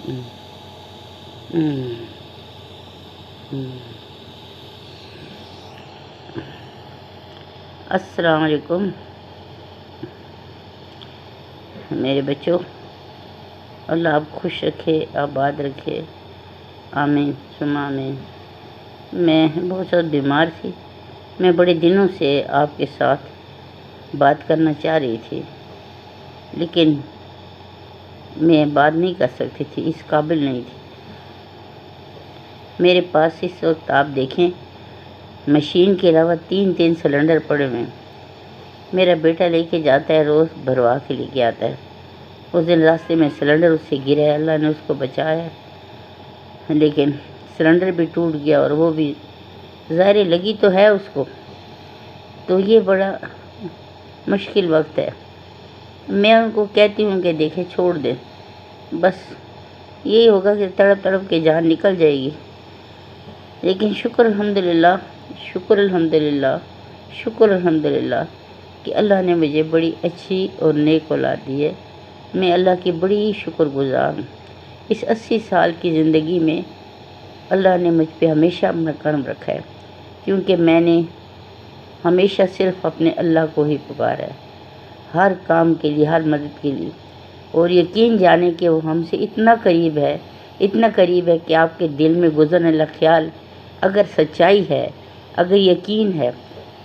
ہم، ہم، ہم۔ السلام علیکم میرے بچوں، اللہ آپ خوش رکھے، آباد رکھے، آمین ثم آمین۔ میں بہت زیادہ بیمار تھی، میں بڑے دنوں سے آپ کے ساتھ بات کرنا چاہ رہی تھی، لیکن میں بات نہیں کر سکتی تھی، اس قابل نہیں تھی۔ میرے پاس اس وقت آپ دیکھیں مشین کے علاوہ 3 سلنڈر پڑے ہوئے ہیں۔ میرا بیٹا لے کے جاتا ہے، روز بھروا کے لے کے آتا ہے۔ اس دن راستے میں سلنڈر اس سے گرا ہے، اللہ نے اس کو بچایا ہے، لیکن سلنڈر بھی ٹوٹ گیا اور وہ بھی ظاہر لگی تو ہے اس کو۔ تو یہ بڑا مشکل وقت ہے۔ میں ان کو کہتی ہوں کہ دیکھیں چھوڑ دیں، بس یہی ہوگا کہ تڑپ تڑپ کے جان نکل جائے گی، لیکن شکر الحمدللہ، شکر الحمدللہ، شکر الحمدللہ کہ اللہ نے مجھے بڑی اچھی اور نیک اولاد دی ہے۔ میں اللہ کی بڑی شکر گزار ہوں۔ اس 80 سال کی زندگی میں اللہ نے مجھ پہ ہمیشہ اپنا کرم رکھا ہے، کیونکہ میں نے ہمیشہ صرف اپنے اللہ کو ہی پکارا ہے، ہر کام کے لیے، ہر مدد کے لیے، اور یقین جانے کہ وہ ہم سے اتنا قریب ہے، اتنا قریب ہے کہ آپ کے دل میں گزرنے والا خیال اگر سچائی ہے، اگر یقین ہے،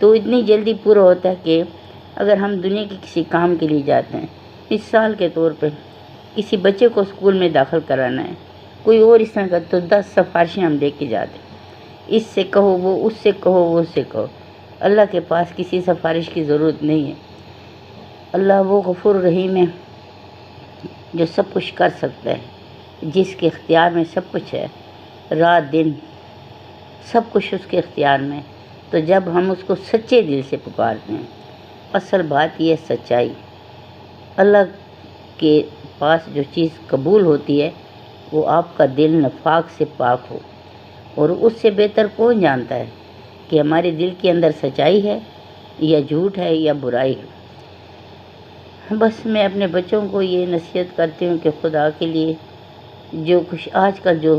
تو اتنی جلدی پورا ہوتا ہے کہ اگر ہم دنیا کے کسی کام کے لیے جاتے ہیں، مثال کے طور پہ کسی بچے کو اسکول میں داخل کرانا ہے، کوئی اور اس طرح کا، تو 10 سفارشیں ہم لے کے جاتے ہیں، اس سے کہو، وہ اس سے کہو، وہ اس سے کہو۔ اللہ کے پاس کسی سفارش کی ضرورت نہیں ہے۔ اللہ وہ غفور رحیم ہے جو سب کچھ کر سکتا ہے، جس کے اختیار میں سب کچھ ہے، رات دن سب کچھ اس کے اختیار میں۔ تو جب ہم اس کو سچے دل سے پکارتے ہیں، اصل بات یہ ہے سچائی۔ اللہ کے پاس جو چیز قبول ہوتی ہے وہ آپ کا دل نفاق سے پاک ہو، اور اس سے بہتر کون جانتا ہے کہ ہمارے دل کے اندر سچائی ہے یا جھوٹ ہے یا برائی ہے۔ بس میں اپنے بچوں کو یہ نصیحت کرتی ہوں کہ خدا کے لیے جو کچھ آج کل جو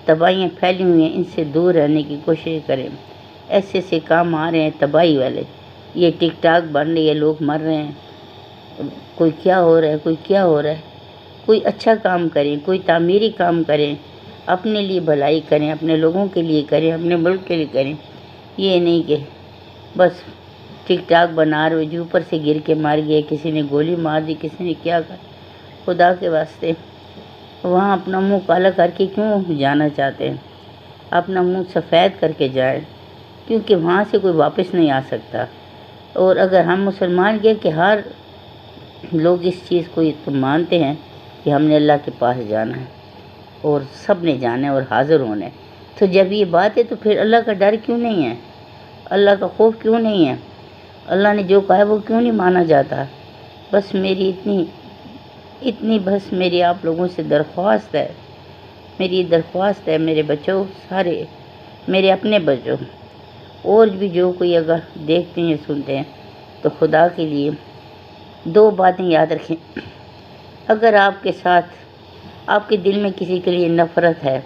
تباہیاں پھیلی ہوئی ہیں، ان سے دور رہنے کی کوشش کریں۔ ایسے ایسے کام آ رہے ہیں تباہی والے، یہ ٹک ٹاک بن رہی ہے، لوگ مر رہے ہیں، کوئی کیا ہو رہا ہے، کوئی کیا ہو رہا ہے۔ کوئی اچھا کام کریں، کوئی تعمیری کام کریں، اپنے لیے بھلائی کریں، اپنے لوگوں کے لیے کریں، اپنے ملک کے لیے کریں۔ یہ نہیں کہ بس ٹک ٹاک بنا رہے ہو، جو اوپر سے گر کے مار گئے، کسی نے گولی مار دی، کسی نے کیا کر۔ خدا کے واسطے وہاں اپنا منہ کالا کر کے کیوں جانا چاہتے ہیں؟ اپنا منہ سفید کر کے جائیں، کیونکہ وہاں سے کوئی واپس نہیں آ سکتا۔ اور اگر ہم مسلمان کہ ہر لوگ اس چیز کو تو مانتے ہیں کہ ہم نے اللہ کے پاس جانا ہے اور سب نے جانا ہے اور حاضر ہونا ہے، تو جب یہ بات ہے تو پھر اللہ کا ڈر کیوں نہیں ہے؟ اللہ کا خوف کیوں نہیں ہے؟ اللہ نے جو کہا ہے وہ کیوں نہیں مانا جاتا؟ بس میری اتنی بس میری آپ لوگوں سے درخواست ہے، میری درخواست ہے میرے بچوں، سارے میرے اپنے بچوں، اور بھی جو کوئی اگر دیکھتے ہیں سنتے ہیں، تو خدا کے لیے 2 باتیں یاد رکھیں۔ اگر آپ کے ساتھ آپ کے دل میں کسی کے لیے نفرت ہے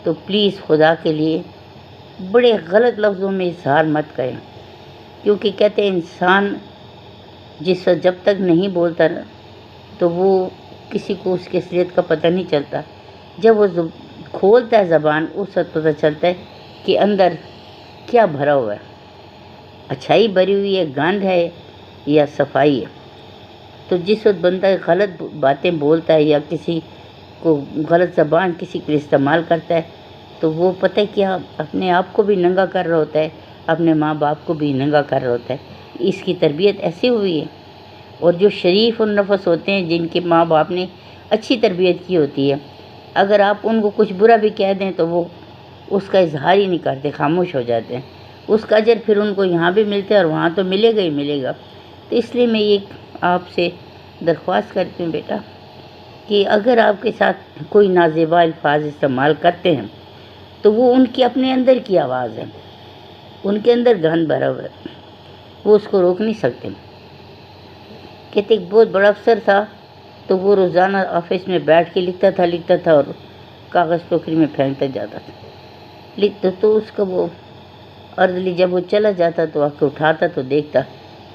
تو پلیز خدا کے لیے بڑے غلط لفظوں میں اظہار مت کریں، کیونکہ کہتے ہیں انسان جس وقت جب تک نہیں بولتا نا تو وہ کسی کو اس کی اصلیت کا پتہ نہیں چلتا، جب وہ کھولتا ہے زبان اس وقت پتہ چلتا ہے کہ اندر کیا بھرا ہوا ہے، اچھائی بھری ہوئی ہے، گند ہے یا صفائی ہے۔ تو جس وقت بندہ غلط باتیں بولتا ہے یا کسی کو غلط زبان کسی کے لیے استعمال کرتا ہے، تو وہ پتہ کیا اپنے آپ کو بھی ننگا کر رہا ہوتا ہے، اپنے ماں باپ کو بھی ننگا کر رہا ہوتا ہے۔ اس کی تربیت ایسی ہوئی ہے۔ اور جو شریف النفس ہوتے ہیں، جن کے ماں باپ نے اچھی تربیت کی ہوتی ہے، اگر آپ ان کو کچھ برا بھی کہہ دیں تو وہ اس کا اظہار ہی نہیں کرتے، خاموش ہو جاتے ہیں۔ اس کا اجر پھر ان کو یہاں بھی ملتا ہے اور وہاں تو ملے گا ہی ملے گا۔ تو اس لیے میں یہ آپ سے درخواست کرتی ہوں بیٹا کہ اگر آپ کے ساتھ کوئی نازیبا الفاظ استعمال کرتے ہیں تو وہ ان کی اپنے اندر کی آواز ہے، ان کے اندر گند بھرا ہوا ہے، وہ اس کو روک نہیں سکتے۔ کہتے ایک بہت بڑا افسر تھا، تو وہ روزانہ آفس میں بیٹھ کے لکھتا تھا اور کاغذ ٹوکری میں پھینکتا جاتا تھا. لکھتا تو اس کا وہ ارلی جب وہ چلا جاتا تو آ کے اٹھاتا تو دیکھتا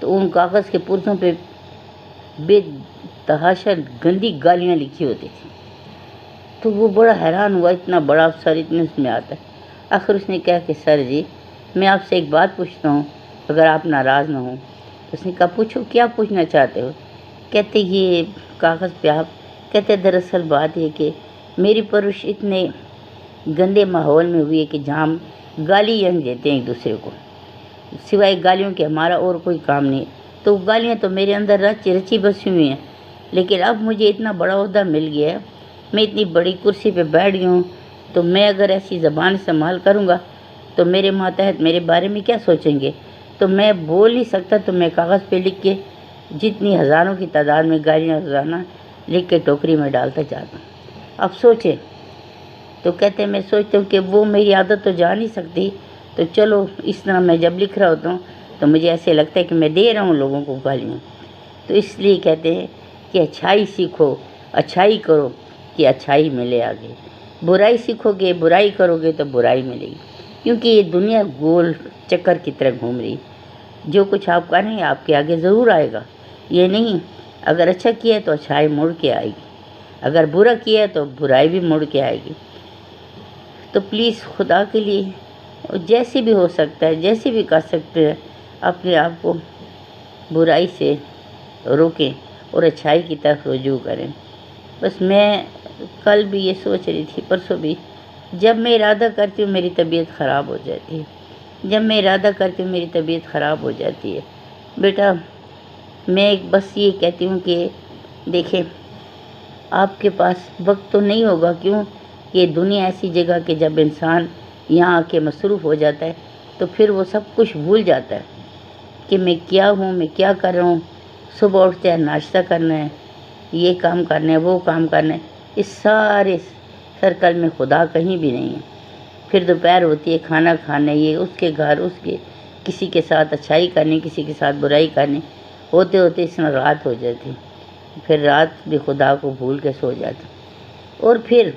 تو ان کاغذ کے پرزوں پہ بے تحاشا گندی گالیاں لکھی ہوتی تھیں. تو وہ بڑا حیران ہوا، اتنا بڑا افسر اتنے اس میں آتا ہے. آخر اس نے کہا کہ سر جی میں آپ سے ایک بات پوچھتا ہوں اگر آپ ناراض نہ ہوں. اس نے کہا پوچھو، کیا پوچھنا چاہتے ہو؟ کہتے یہ کاغذ پہ آپ، کہتے دراصل بات یہ کہ میری پرورش اتنے گندے ماحول میں ہوئی ہے کہ جہاں ہم گالیاں دیتے ہیں ایک دوسرے کو، سوائے گالیوں کے ہمارا اور کوئی کام نہیں. تو گالیاں تو میرے اندر رچی بسی ہوئی ہیں، لیکن اب مجھے اتنا بڑا عہدہ مل گیا ہے، میں اتنی بڑی کرسی پہ بیٹھ گئی ہوں، تو میں اگر ایسی زبان استعمال کروں گا تو میرے ماتحت میرے بارے میں کیا سوچیں گے؟ تو میں بول نہیں سکتا، تو میں کاغذ پہ لکھ کے جتنی ہزاروں کی تعداد میں گالیاں روزانہ لکھ کے ٹوکری میں ڈالتا جاتا ہوں. اب سوچیں. تو کہتے ہیں میں سوچتا ہوں کہ وہ میری عادت تو جا نہیں سکتی، تو چلو اس طرح میں جب لکھ رہا ہوتا ہوں تو مجھے ایسے لگتا ہے کہ میں دے رہا ہوں لوگوں کو گالیاں. تو اس لیے کہتے ہیں کہ اچھائی سیکھو، اچھائی کرو کہ اچھائی ملے آگے. برائی سیکھو گے، برائی کرو گے تو برائی ملے گی، کیونکہ یہ دنیا گول چکر کی طرح گھوم رہی. جو کچھ آپ کر رہے ہیں آپ کے آگے ضرور آئے گا. یہ نہیں اگر اچھا کیا ہے تو اچھائی مڑ کے آئے گی، اگر برا کیا ہے تو برائی بھی مڑ کے آئے گی. تو پلیز خدا کے لیے جیسے بھی ہو سکتا ہے، جیسے بھی کر سکتے ہیں، اپنے آپ کو برائی سے روکیں اور اچھائی کی طرف رجوع کریں. بس میں کل بھی یہ سوچ رہی تھی، پرسوں بھی، جب میں ارادہ کرتی ہوں میری طبیعت خراب ہو جاتی ہے، جب میں ارادہ کرتی ہوں میری طبیعت خراب ہو جاتی ہے. بیٹا میں بس یہ کہتی ہوں کہ دیکھیں آپ کے پاس وقت تو نہیں ہوگا، کیوں کہ دنیا ایسی جگہ کہ جب انسان یہاں آ کے مصروف ہو جاتا ہے تو پھر وہ سب کچھ بھول جاتا ہے کہ میں کیا ہوں، میں کیا کر رہا ہوں. صبح اٹھتے ہیں ناشتہ کرنا ہے، یہ کام کرنا ہے، وہ کام کرنا ہے، اس سارے سرکل میں خدا کہیں بھی نہیں ہے. پھر دوپہر ہوتی ہے، کھانا کھانا ہے، یہ اس کے گھر، اس کے کسی کے ساتھ اچھائی کرنی، کسی کے ساتھ برائی کرنی، ہوتے ہوتے اس میں رات ہو جاتی. پھر رات بھی خدا کو بھول کے سو جاتے، اور پھر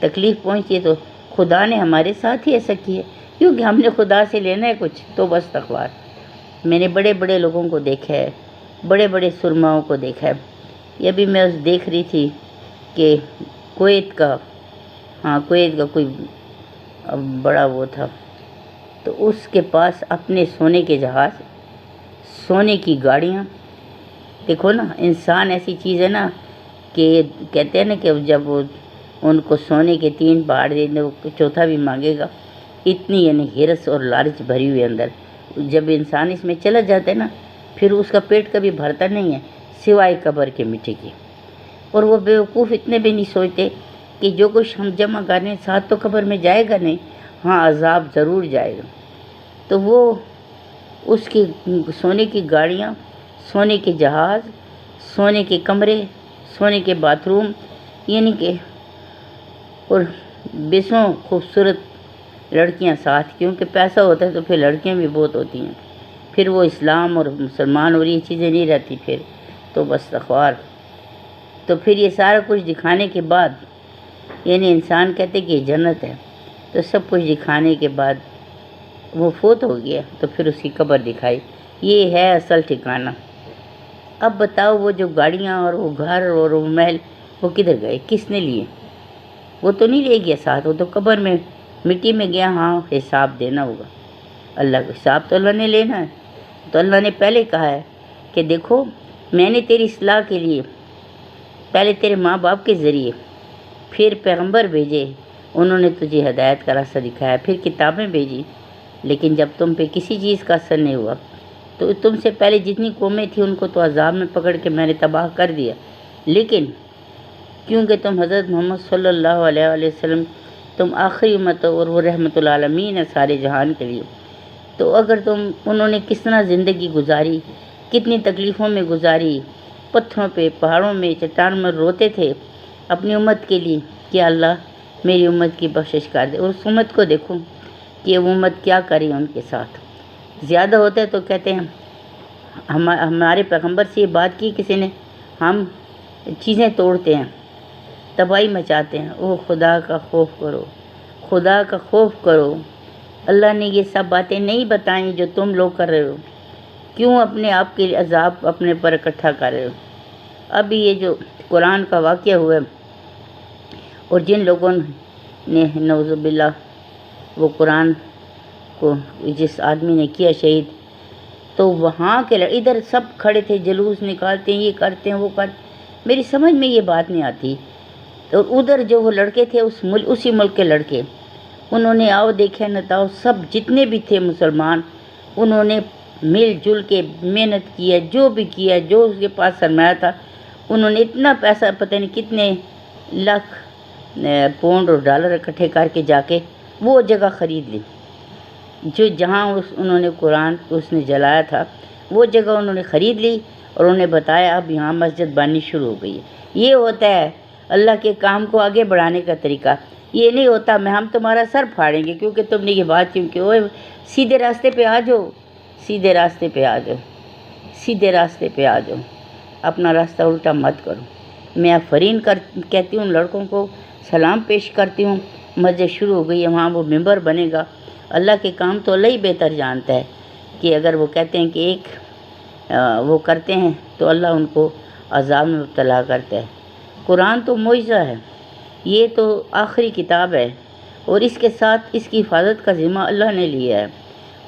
تکلیف پہنچی ہے تو خدا نے ہمارے ساتھ ہی ایسا کیا، کیونکہ ہم نے خدا سے لینا ہے کچھ. تو بس تقوار. میں نے بڑے بڑے لوگوں کو دیکھا ہے، بڑے بڑے سرماؤں کو دیکھا ہے. یہ بھی میں دیکھ رہی تھی کہ کویت کا کوئی بڑا وہ تھا، تو اس کے پاس اپنے سونے کے جہاز، سونے کی گاڑیاں. دیکھو نا، انسان ایسی چیز ہے نا کہ کہتے ہیں نا کہ جب وہ ان کو سونے کے 3 پہاڑ دے دیں وہ چوتھا بھی مانگے گا. اتنی یعنی ہرس اور لالچ بھری ہوئی اندر. جب انسان اس میں چلا جاتا ہے نا پھر اس کا پیٹ کبھی بھرتا نہیں ہے سوائے قبر کے مٹی کی. اور وہ بیوقوف اتنے بھی نہیں سوچتے کہ جو کچھ ہم جمع کرنے ساتھ تو قبر میں جائے گا نہیں، ہاں عذاب ضرور جائے گا. تو وہ اس کی سونے کی گاڑیاں، سونے کے جہاز، سونے کے کمرے، سونے کے باتھ روم، یعنی کہ اور بیسوں خوبصورت لڑکیاں ساتھ، کیونکہ پیسہ ہوتا ہے تو پھر لڑکیاں بھی بہت ہوتی ہیں. پھر وہ اسلام اور مسلمان اور یہ چیزیں نہیں رہتی پھر تو بس تخوار. تو پھر یہ سارا کچھ دکھانے کے بعد یعنی انسان کہتے کہ یہ جنت ہے، تو سب کچھ دکھانے کے بعد وہ فوت ہو گیا تو پھر اس کی قبر دکھائی. یہ ہے اصل ٹھکانہ. اب بتاؤ وہ جو گاڑیاں اور وہ گھر اور وہ محل وہ کدھر گئے، کس نے لیے؟ وہ تو نہیں لے گیا ساتھ، وہ تو قبر میں مٹی میں گیا. ہاں حساب دینا ہوگا، اللہ کو حساب تو اللہ نے لینا ہے. تو اللہ نے پہلے کہا ہے کہ دیکھو میں نے تیری اصلاح کے لیے پہلے تیرے ماں باپ کے ذریعے پھر پیغمبر بھیجے، انہوں نے تجھے ہدایت کا راستہ دکھایا، پھر کتابیں بھیجی. لیکن جب تم پہ کسی چیز کا اثر نہیں ہوا تو تم سے پہلے جتنی قومیں تھیں ان کو تو عذاب میں پکڑ کے میں نے تباہ کر دیا. لیکن کیونکہ تم حضرت محمد صلی اللہ علیہ وسلم تم آخری امت ہو اور وہ رحمت العالمین ہے سارے جہان کے لیے. تو اگر انہوں نے کس طرح زندگی گزاری، کتنی تکلیفوں میں گزاری، پتھروں پہ، پہاڑوں میں، چٹانوں میں روتے تھے اپنی امت کے لیے کہ اللہ میری امت کی بخشش کر دے. اور اس امت کو دیکھو کہ وہ امت کیا کری ان کے ساتھ. زیادہ ہوتا ہے تو کہتے ہیں ہمارے پیغمبر سے یہ بات کی کسی نے، ہم چیزیں توڑتے ہیں، تباہی مچاتے ہیں۔ او خدا کا خوف کرو، خدا کا خوف کرو۔ اللہ نے یہ سب باتیں نہیں بتائیں جو تم لوگ کر رہے ہو، کیوں اپنے آپ کے عذاب اپنے پر اکٹھا کر رہے ہو؟ ابھی یہ جو قرآن کا واقعہ ہوا ہے اور جن لوگوں نے نعوذ باللہ وہ قرآن کو جس آدمی نے کیا شہید، تو وہاں کے ادھر سب کھڑے تھے، جلوس نکالتے ہیں، یہ کرتے ہیں وہ کرتے، میری سمجھ میں یہ بات نہیں آتی۔ اور ادھر جو وہ لڑکے تھے اسی ملک کے لڑکے، انہوں نے آؤ دیکھا نتاؤ سب جتنے بھی تھے مسلمان، انہوں نے مل جل کے محنت کیا، جو بھی کیا، جو اس کے پاس سرمایہ تھا، انہوں نے اتنا پیسہ پتہ نہیں کتنے لاکھ پاؤنڈ اور ڈالر اکٹھے کر کے جا کے وہ جگہ خرید لی، جو جہاں انہوں نے قرآن اس نے جلایا تھا وہ جگہ انہوں نے خرید لی، اور انہیں بتایا اب یہاں مسجد بننی شروع ہو گئی ہے۔ یہ ہوتا ہے اللہ کے کام کو آگے بڑھانے کا طریقہ۔ یہ نہیں ہوتا ہم تمہارا سر پھاڑیں گے کیونکہ تم نے یہ بات کیوں کی۔ سیدھے راستے پہ آ جاؤ، سیدھے راستے پہ آ جاؤ، سیدھے راستے پہ آ جاؤ، اپنا راستہ الٹا مت کرو۔ میں آفرین کہتی ہوں، لڑکوں کو سلام پیش کرتی ہوں۔ مسجد شروع ہو گئی ہے، وہاں وہ ممبر بنے گا۔ اللہ کے کام تو اللہ ہی بہتر جانتا ہے کہ اگر وہ کہتے ہیں کہ ایک وہ کرتے ہیں تو اللہ ان کو عذاب میں مبتلا کرتا ہے۔ قرآن تو معجزہ ہے، یہ تو آخری کتاب ہے، اور اس کے ساتھ اس کی حفاظت کا ذمہ اللہ نے لیا ہے۔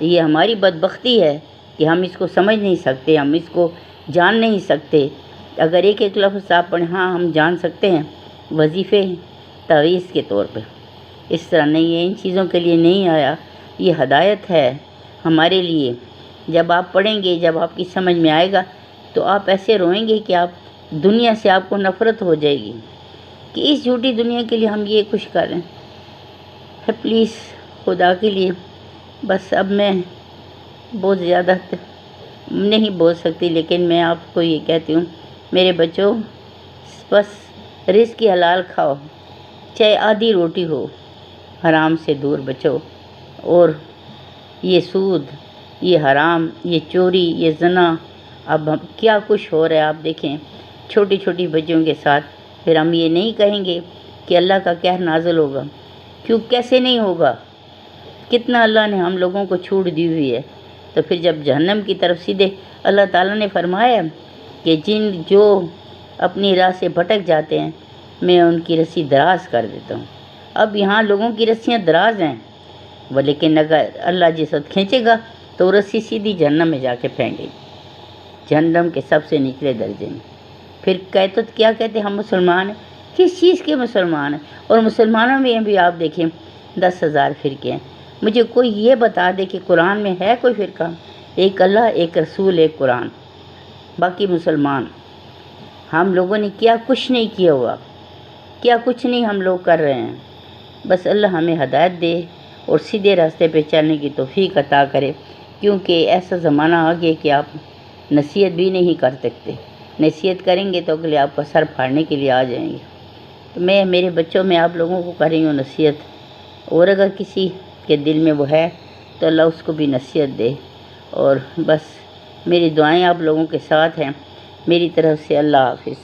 یہ ہماری بدبختی ہے کہ ہم اس کو سمجھ نہیں سکتے، ہم اس کو جان نہیں سکتے۔ اگر ایک ایک لفظ آپ پڑھیں، ہاں ہم جان سکتے ہیں وظیفے تعویذ کے طور پہ، اس طرح نہیں ہے، ان چیزوں کے لیے نہیں آیا۔ یہ ہدایت ہے ہمارے لیے۔ جب آپ پڑھیں گے، جب آپ کی سمجھ میں آئے گا تو آپ ایسے روئیں گے کہ آپ دنیا سے آپ کو نفرت ہو جائے گی کہ اس جھوٹی دنیا کے لیے ہم یہ کچھ کریں۔ پلیز خدا کے لیے، بس اب میں بہت زیادہ نہیں بول سکتی، لیکن میں آپ کو یہ کہتی ہوں میرے بچوں، بس رزق کی حلال کھاؤ، چاہے آدھی روٹی ہو، حرام سے دور بچو۔ اور یہ سود، یہ حرام، یہ چوری، یہ زنا، اب کیا کچھ ہو رہا ہے آپ دیکھیں چھوٹی چھوٹی بچیوں کے ساتھ۔ پھر ہم یہ نہیں کہیں گے کہ اللہ کا قہر نازل ہوگا، کیوں کیسے نہیں ہوگا؟ کتنا اللہ نے ہم لوگوں کو چھوٹ دی ہوئی ہے۔ تو پھر جب جہنم کی طرف سیدھے اللہ تعالیٰ نے فرمایا کہ جو اپنی راہ سے بھٹک جاتے ہیں میں ان کی رسی دراز کر دیتا ہوں۔ اب یہاں لوگوں کی رسیاں دراز ہیں، لیکن اگر اللہ جس وقت کھینچے گا تو وہ رسی سیدھی جہنم میں جا کے پھینکے گی، جہنم کے سب سے نچلے درجے میں۔ پھر کیا کہتے ہم مسلمان ہیں؟ کس چیز کے مسلمان ہیں؟ اور مسلمانوں میں بھی آپ دیکھیں 10,000 فرقے ہیں۔ مجھے کوئی یہ بتا دے کہ قرآن میں ہے کوئی فرقہ؟ ایک اللہ، ایک رسول، ایک قرآن، باقی مسلمان۔ ہم لوگوں نے کیا کچھ نہیں کیا ہوا، کیا کچھ نہیں ہم لوگ کر رہے ہیں۔ بس اللہ ہمیں ہدایت دے اور سیدھے راستے پہ چلنے کی توفیق عطا کرے، کیونکہ ایسا زمانہ آ گیا کہ آپ نصیحت بھی نہیں کر سکتے۔ نصیحت کریں گے تو اگلے آپ کا سر پھاڑنے کے لیے آ جائیں گے۔ تو میں میرے بچوں میں آپ لوگوں کو کر رہی ہوں نصیحت، اور اگر کسی کے دل میں وہ ہے تو اللہ اس کو بھی نصیحت دے۔ اور بس میری دعائیں آپ لوگوں کے ساتھ ہیں، میری طرف سے اللہ حافظ۔